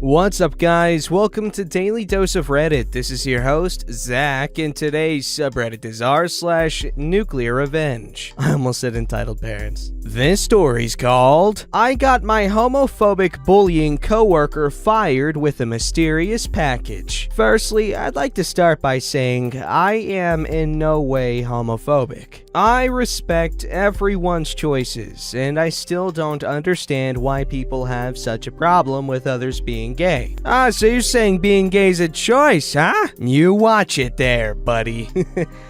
What's up, guys? Welcome to Daily Dose of Reddit. This is your host, Zach, and today's subreddit is r/NuclearRevenge. I almost said entitled parents. This story's called, I got my homophobic bullying coworker fired with a mysterious package. Firstly, I'd like to start by saying I am in no way homophobic. I respect everyone's choices, and I still don't understand why people have such a problem with others being gay. So you're saying being gay is a choice, huh? You watch it there, buddy.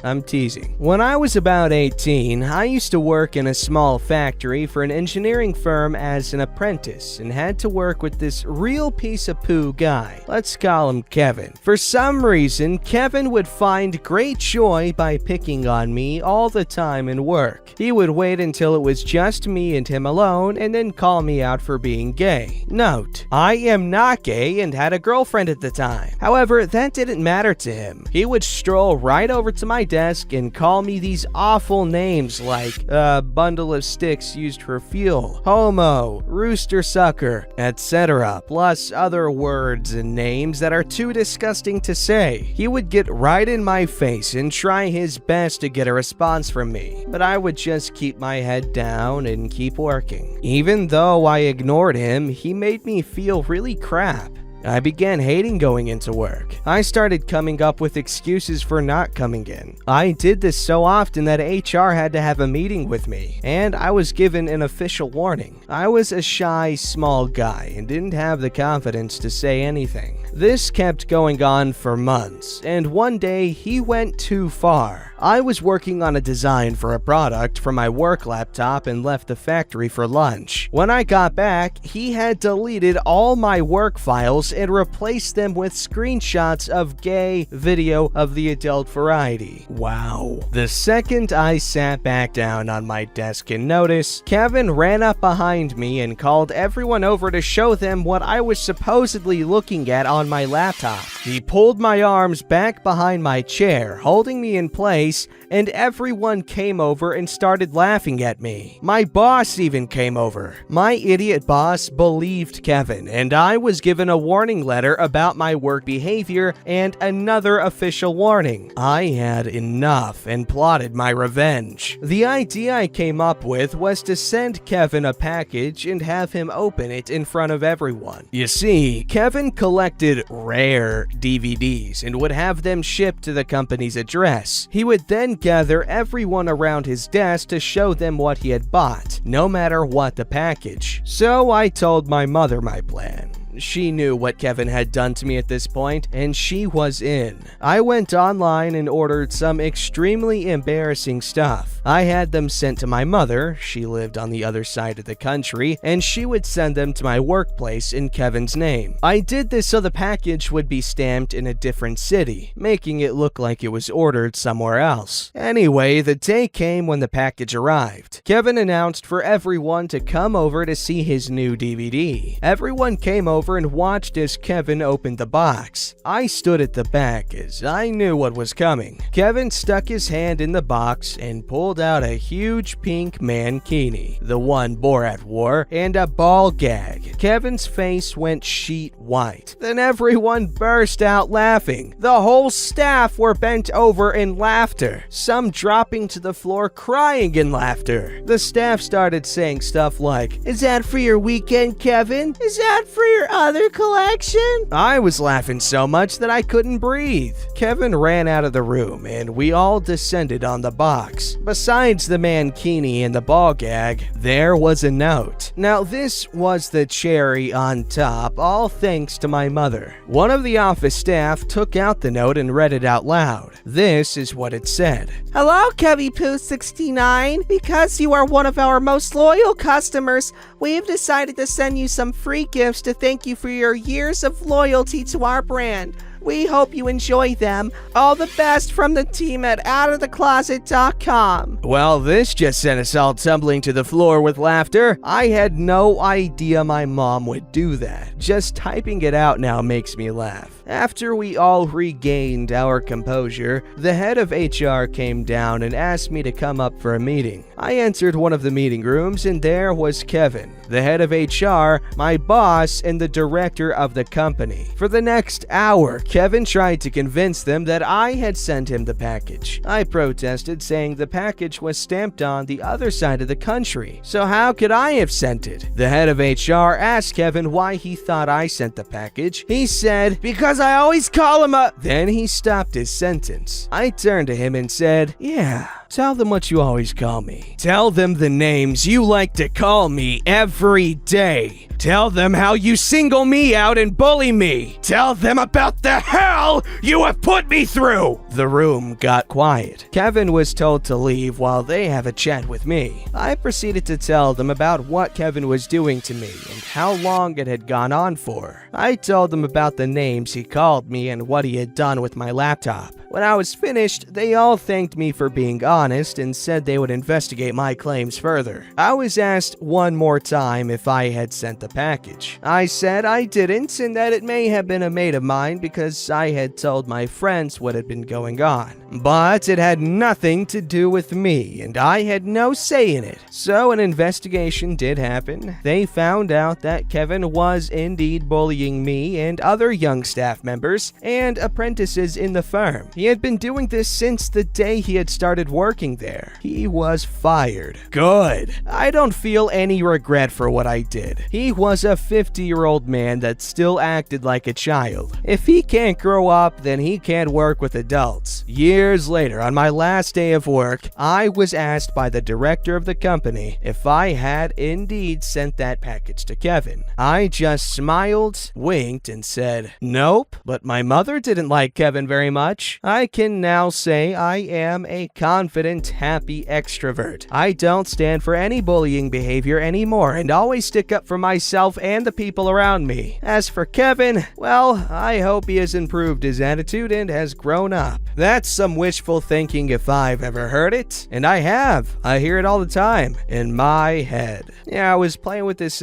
I'm teasing. When I was about 18, I used to work in a small factory for an engineering firm as an apprentice and had to work with this real piece of poo guy. Let's call him Kevin. For some reason, Kevin would find great joy by picking on me all the time in work. He would wait until it was just me and him alone and then call me out for being gay. Note, I am not gay and had a girlfriend at the time. However, that didn't matter to him. He would stroll right over to my desk and call me these awful names like bundle of sticks used for fuel, homo, rooster sucker, etc., plus other words and names that are too disgusting to say. He would get right in my face and try his best to get a response from me, but I would just keep my head down and keep working. Even though I ignored him, he made me feel really crap. I began hating going into work. I started coming up with excuses for not coming in. I did this so often that HR had to have a meeting with me, and I was given an official warning. I was a shy, small guy and didn't have the confidence to say anything. This kept going on for months, and one day he went too far. I was working on a design for a product for my work laptop and left the factory for lunch. When I got back, he had deleted all my work files and replaced them with screenshots of gay video of the adult variety. Wow. The second I sat back down on my desk in notice, Kevin ran up behind me and called everyone over to show them what I was supposedly looking at on my laptop. He pulled my arms back behind my chair, holding me in place, and everyone came over and started laughing at me. My boss even came over. My idiot boss believed Kevin, and I was given a warning letter about my work behavior and another official warning. I had enough and plotted my revenge. The idea I came up with was to send Kevin a package and have him open it in front of everyone. You see, Kevin collected rare DVDs and would have them shipped to the company's address. He would then gather everyone around his desk to show them what he had bought, no matter what the package. So I told my mother my plan. She knew what Kevin had done to me at this point, and she was in. I went online and ordered some extremely embarrassing stuff. I had them sent to my mother. She lived on the other side of the country, and she would send them to my workplace in Kevin's name. I did this so the package would be stamped in a different city, making it look like it was ordered somewhere else. Anyway, the day came when the package arrived. Kevin announced for everyone to come over to see his new DVD. Everyone came over and watched as Kevin opened the box. I stood at the back as I knew what was coming. Kevin stuck his hand in the box and pulled out a huge pink mankini, the one Borat wore, and a ball gag. Kevin's face went sheet white. Then everyone burst out laughing. The whole staff were bent over in laughter, some dropping to the floor crying in laughter. The staff started saying stuff like, "Is that for your weekend, Kevin? Is that for your other collection?" I was laughing so much that I couldn't breathe. Kevin ran out of the room and we all descended on the box. Besides the mankini and the ball gag, there was a note. Now this was the cherry on top, all thanks to my mother. One of the office staff took out the note and read it out loud. This is what it said. "Hello, Kevy Poo 69. Because you are one of our most loyal customers, we've decided to send you some free gifts to thank you for your years of loyalty to our brand. We hope you enjoy them. All the best from the team at outofthecloset.com. Well, this just sent us all tumbling to the floor with laughter. I had no idea my mom would do that. Just typing it out now makes me laugh. After we all regained our composure, the head of HR came down and asked me to come up for a meeting. I entered one of the meeting rooms and there was Kevin, the head of HR, my boss, and the director of the company. For the next hour, Kevin tried to convince them that I had sent him the package. I protested, saying the package was stamped on the other side of the country, so how could I have sent it? The head of HR asked Kevin why he thought I sent the package. He said, "Because I always call him a..." Then he stopped his sentence. I turned to him and said, "Yeah, tell them what you always call me. Tell them the names you like to call me every day. Tell them how you single me out and bully me. Tell them about the hell you have put me through." The room got quiet. Kevin was told to leave while they have a chat with me. I proceeded to tell them about what Kevin was doing to me and how long it had gone on for. I told them about the names he called me and what he had done with my laptop. When I was finished, they all thanked me for being honest and said they would investigate my claims further. I was asked one more time if I had sent the package. I said I didn't and that it may have been a mate of mine because I had told my friends what had been going on. But it had nothing to do with me and I had no say in it. So an investigation did happen. They found out that Kevin was indeed bullying me and other young staff members and apprentices in the firm. He had been doing this since the day he had started working there. He was fired. Good. I don't feel any regret for what I did. He was a 50-year-old man that still acted like a child. If he can't grow up, then he can't work with adults. Years later, on my last day of work, I was asked by the director of the company if I had indeed sent that package to Kevin. I just smiled, winked, and said, "Nope, but my mother didn't like Kevin very much." I can now say I am a confident, happy extrovert. I don't stand for any bullying behavior anymore and always stick up for myself and the people around me. As for Kevin, well, I hope he has improved his attitude and has grown up. That's some wishful thinking if I've ever heard it, and I have. I hear it all the time in my head. Yeah, I was playing with this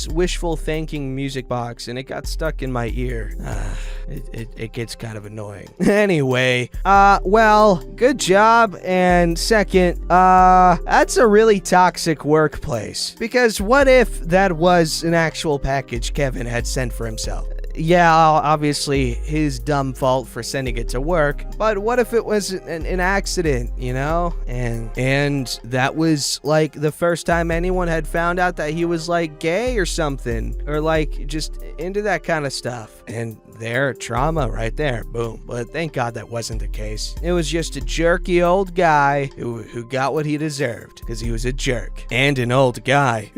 wishful thinking music box and it got stuck in my ear. It gets kind of annoying. Anyway, well, good job. And second, that's a really toxic workplace. Because what if that was an actual package Kevin had sent for himself? Yeah, obviously his dumb fault for sending it to work, but what if it was an accident, you know? And that was like the first time anyone had found out that he was like gay or something, or like just into that kind of stuff. And there, trauma right there, boom. But thank God that wasn't the case. It was just a jerky old guy who got what he deserved, because he was a jerk. And an old guy.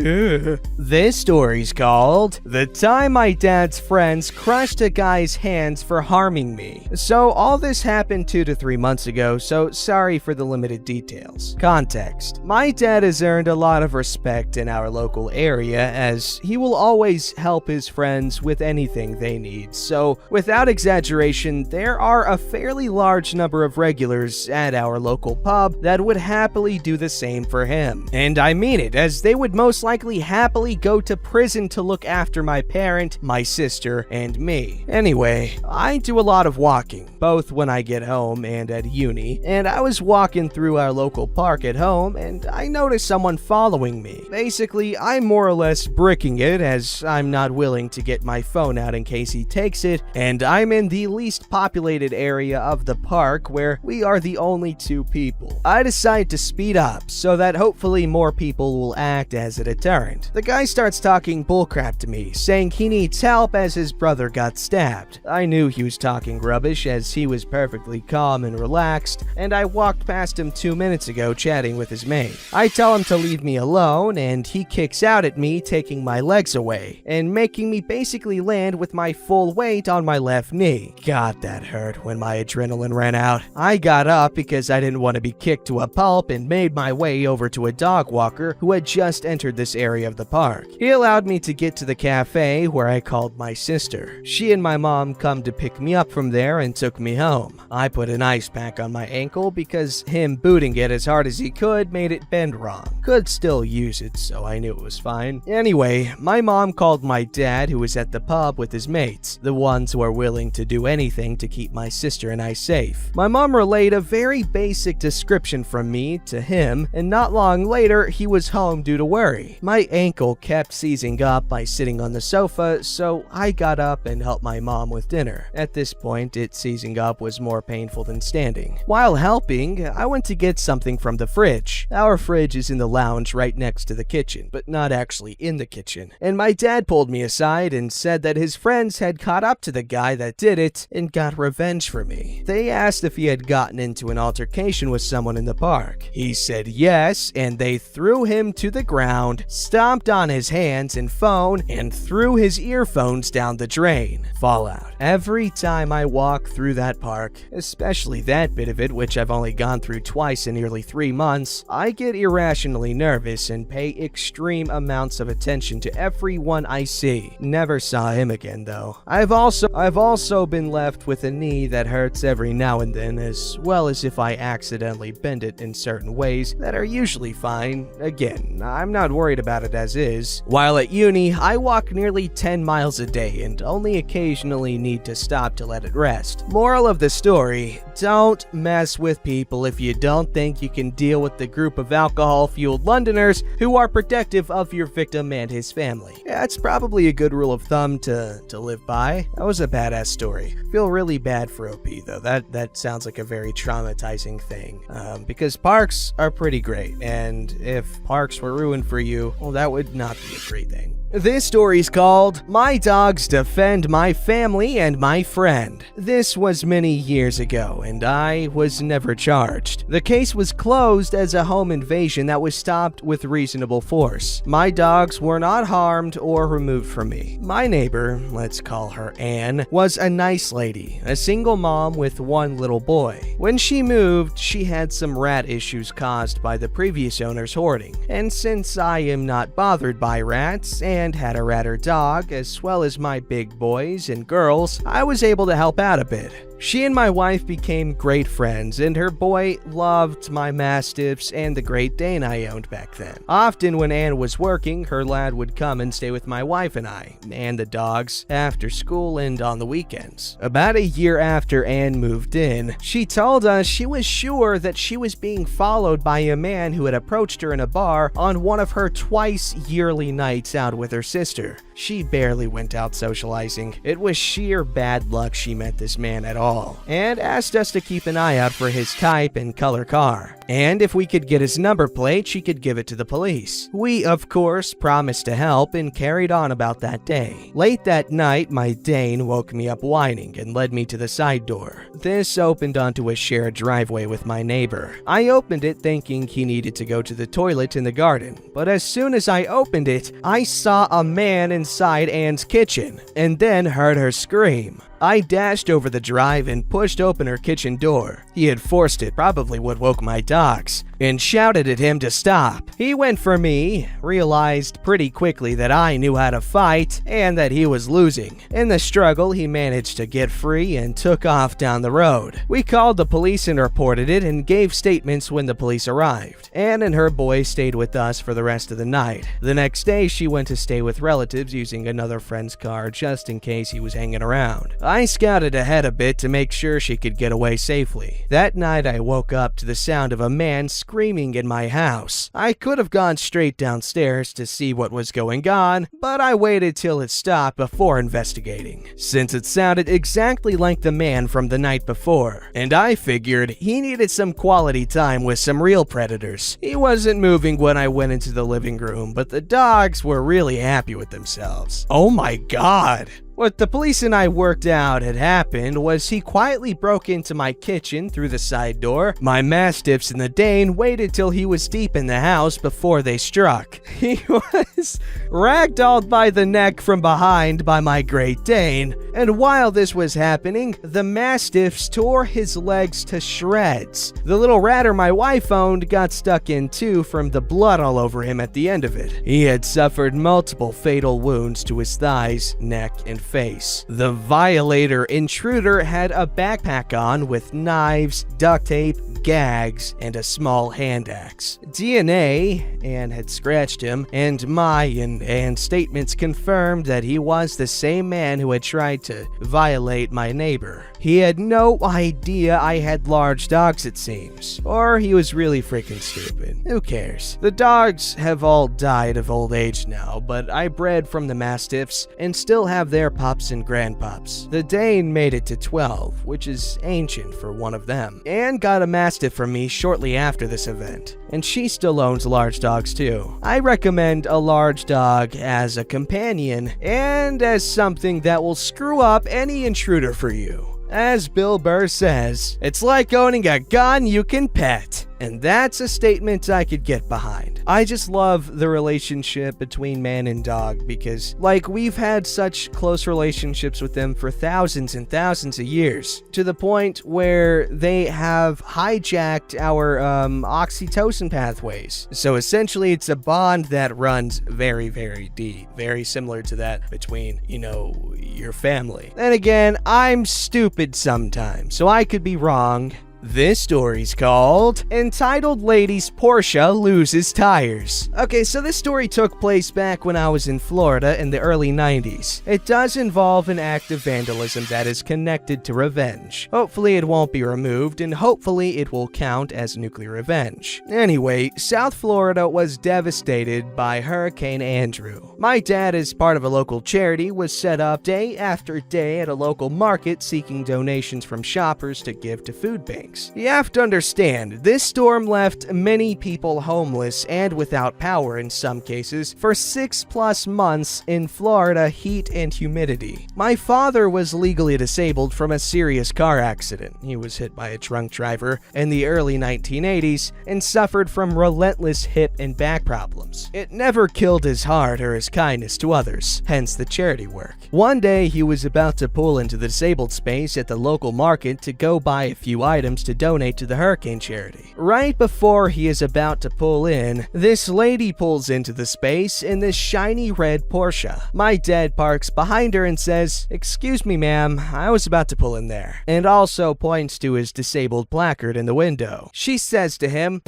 This story's called The Time My Dad's Friends Crushed a Guy's Hands for Harming Me. So all this happened 2 to 3 months ago, so sorry for the limited details. Context. My dad has earned a lot of respect in our local area, as he will always help his friends with anything they need. So without exaggeration, there are a fairly large number of regulars at our local pub that would happily do the same for him. And I mean it, as they would most likely happily go to prison to look after my parent, my sister, and me. Anyway, I do a lot of walking, both when I get home and at uni, and I was walking through our local park at home and I noticed someone following me. Basically, I'm more or less bricking it, as I'm not willing to get my phone out in case he takes it, and I'm in the least populated area of the park where we are the only 2 people. I decide to speed up so that hopefully more people will act as a deterrent. The guy starts talking bullcrap to me, saying he needs help as his brother got stabbed. I knew he was talking rubbish, as he was perfectly calm and relaxed, and I walked past him 2 minutes ago chatting with his mate. I tell him to leave me alone, and he kicks out at me, taking my legs away and making me basically land with my full weight on my left knee. God, that hurt when my adrenaline ran out. I got up because I didn't want to be kicked to a pulp and made my way over to a dog walker who had just entered this area of the park. He allowed me to get to the cafe, where I called my sister sister. She and my mom come to pick me up from there and took me home. I put an ice pack on my ankle because him booting it as hard as he could made it bend wrong. Could still use it, so I knew it was fine. Anyway, my mom called my dad, who was at the pub with his mates, the ones who are willing to do anything to keep my sister and I safe. My mom relayed a very basic description from me to him, and not long later, he was home due to worry. My ankle kept seizing up by sitting on the sofa, so I got up and helped my mom with dinner. At this point, it seizing up was more painful than standing. While helping, I went to get something from the fridge. Our fridge is in the lounge right next to the kitchen, but not actually in the kitchen. And my dad pulled me aside and said that his friends had caught up to the guy that did it and got revenge for me. They asked if he had gotten into an altercation with someone in the park. He said yes, and they threw him to the ground, stomped on his hands and phone, and threw his earphones down the drain. Fallout. Every time I walk through that park, especially that bit of it, which I've only gone through twice in nearly 3 months, I get irrationally nervous and pay extreme amounts of attention to everyone I see. Never saw him again though. I've also been left with a knee that hurts every now and then, as well as if I accidentally bend it in certain ways that are usually fine. Again, I'm not worried about it as is. While at uni, I walk nearly 10 miles a day and only occasionally need to stop to let it rest. Moral of the story, don't mess with people if you don't think you can deal with the group of alcohol-fueled Londoners who are protective of your victim and his family. Yeah, it's probably a good rule of thumb to live by. That was a badass story. Feel really bad for OP though. That sounds like a very traumatizing thing. Because parks are pretty great, and if parks were ruined for you, well, that would not be a great thing. This story's called My Dogs Defend My Family and My Friend. This was many years ago, and I was never charged. The case was closed as a home invasion that was stopped with reasonable force. My dogs were not harmed or removed from me. My neighbor, let's call her Anne, was a nice lady, a single mom with 1 little boy. When she moved, she had some rat issues caused by the previous owner's hoarding, and since I am not bothered by rats and had a ratter dog, as well as my big boys and girls, I was able to help out a bit. She and my wife became great friends, and her boy loved my Mastiffs and the Great Dane I owned back then. Often when Anne was working, her lad would come and stay with my wife and I, and the dogs, after school and on the weekends. About a year after Anne moved in, she told us she was sure that she was being followed by a man who had approached her in a bar on one of her twice yearly nights out with her sister. She barely went out socializing. It was sheer bad luck she met this man at all, and asked us to keep an eye out for his type and color car. And if we could get his number plate, she could give it to the police. We, of course, promised to help and carried on about that day. Late that night, my Dane woke me up whining and led me to the side door. This opened onto a shared driveway with my neighbor. I opened it thinking he needed to go to the toilet in the garden, but as soon as I opened it, I saw a man inside Anne's kitchen, and then heard her scream. I dashed over the drive and pushed open her kitchen door. He had forced it, probably what woke my dogs, and shouted at him to stop. He went for me, realized pretty quickly that I knew how to fight and that he was losing. In the struggle, he managed to get free and took off down the road. We called the police and reported it and gave statements when the police arrived. Anne and her boy stayed with us for the rest of the night. The next day, she went to stay with relatives using another friend's car just in case he was hanging around. I scouted ahead a bit to make sure she could get away safely. That night, I woke up to the sound of a man screaming in my house. I could have gone straight downstairs to see what was going on, but I waited till it stopped before investigating, since it sounded exactly like the man from the night before, and I figured he needed some quality time with some real predators. He wasn't moving when I went into the living room, but the dogs were really happy with themselves. Oh my god! What the police and I worked out had happened was he quietly broke into my kitchen through the side door. My Mastiffs and the Dane waited till he was deep in the house before they struck. He was eyes, ragdolled by the neck from behind by my Great Dane. And while this was happening, the Mastiffs tore his legs to shreds. The little ratter my wife owned got stuck in too from the blood all over him at the end of it. He had suffered multiple fatal wounds to his thighs, neck, and face. The violator intruder had a backpack on with knives, duct tape, gags, and a small hand axe. DNA, Anne had scratched him, and my and Anne's statements confirmed that he was the same man who had tried to violate my neighbor. He had no idea I had large dogs, it seems. Or he was really freaking stupid. Who cares? The dogs have all died of old age now, but I bred from the Mastiffs and still have their pups and grandpups. The Dane made it to 12, which is ancient for one of them. Anne got a Mastiff from me shortly after this event, and she still owns large dogs too. I recommend a large dog as a companion and as something that will screw up any intruder for you. As Bill Burr says, it's like owning a gun you can pet. And that's a statement I could get behind. I just love the relationship between man and dog because, we've had such close relationships with them for thousands and thousands of years, to the point where they have hijacked our oxytocin pathways. So essentially, it's a bond that runs very, very deep, very similar to that between, your family. Then again, I'm stupid sometimes, so I could be wrong. This story's called Entitled Lady's Porsche Loses Tires. Okay, so this story took place back when I was in Florida in the early 90s. It does involve an act of vandalism that is connected to revenge. Hopefully it won't be removed, and hopefully it will count as nuclear revenge. Anyway, South Florida was devastated by Hurricane Andrew. My dad, as part of a local charity, was set up day after day at a local market seeking donations from shoppers to give to food banks. You have to understand, this storm left many people homeless and without power in some cases for 6+ months in Florida heat and humidity. My father was legally disabled from a serious car accident. He was hit by a drunk driver in the early 1980s and suffered from relentless hip and back problems. It never killed his heart or his kindness to others, hence the charity work. One day he was about to pull into the disabled space at the local market to go buy a few items to donate to the hurricane charity. Right before he is about to pull in, this lady pulls into the space in this shiny red Porsche. My dad parks behind her and says, "Excuse me, ma'am, I was about to pull in there," and also points to his disabled placard in the window. She says to him,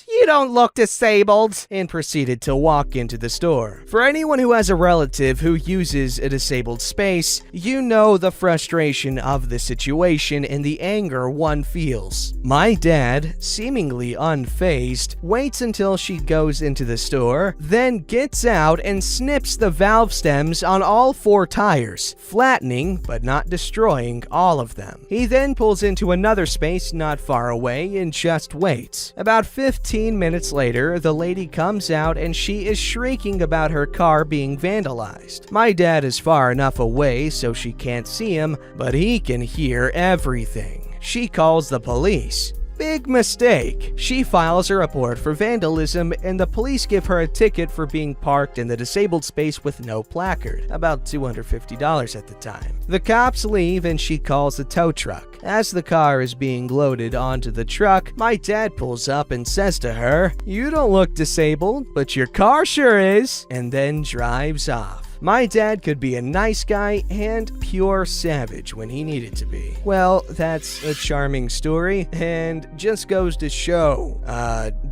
"You don't look disabled," and proceeded to walk into the store. For anyone who has a relative who uses a disabled space, you know the frustration of the situation and the anger one feels. My dad, seemingly unfazed, waits until she goes into the store, then gets out and snips the valve stems on all 4 tires, flattening but not destroying all of them. He then pulls into another space not far away and just waits. About 15 minutes later, the lady comes out and she is shrieking about her car being vandalized. My dad is far enough away so she can't see him, but he can hear everything. She calls the police. Big mistake. She files a report for vandalism and the police give her a ticket for being parked in the disabled space with no placard, about $250 at the time. The cops leave and she calls the tow truck. As the car is being loaded onto the truck, my dad pulls up and says to her, "You don't look disabled, but your car sure is," and then drives off. My dad could be a nice guy and pure savage when he needed to be. Well, that's a charming story, and just goes to show,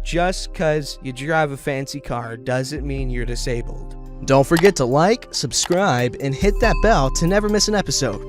just cause you drive a fancy car doesn't mean you're disabled. Don't forget to like, subscribe, and hit that bell to never miss an episode.